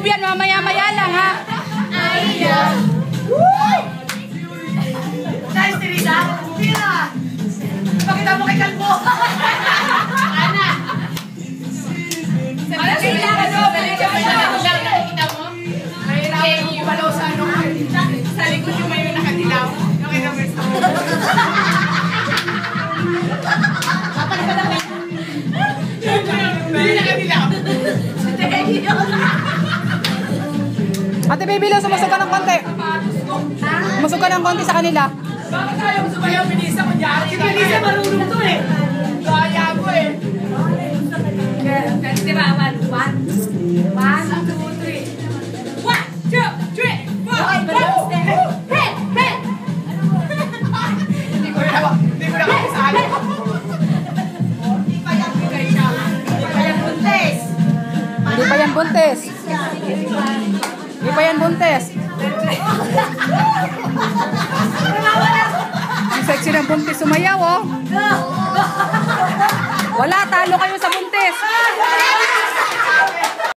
move yan, mamaya-maya lang ha. Ay, nice, Teresa. Tira. Pakita mo kay Kalbo. Ana. Ano sila ka doon? Nakikita mo? Mahirap yung balaw sa ano. Sa likod yung may nakadilaw. Yung kay Roberto. Kapag ka na may nakadilaw. Ate Baby Lo, sumusok ka ng konti. Sumusok ka ng konti sa kanila. Bakit ayaw sumayaw, Pinisa mo dyan? Kita Pinisa marunong to eh. Kaya ko eh. Kasi diba, 1, 2, 3. 1, 2, 3. 1, 2, 3. 4, 5, 6, 7, 8, 9. Hindi ko na makasali. Hindi pa yan buntes. Hindi pa yan buntes. Hindi pa yan buntes. Ang sexy ng buntis sumayaw, oh. Wala, talo kayo sa buntis.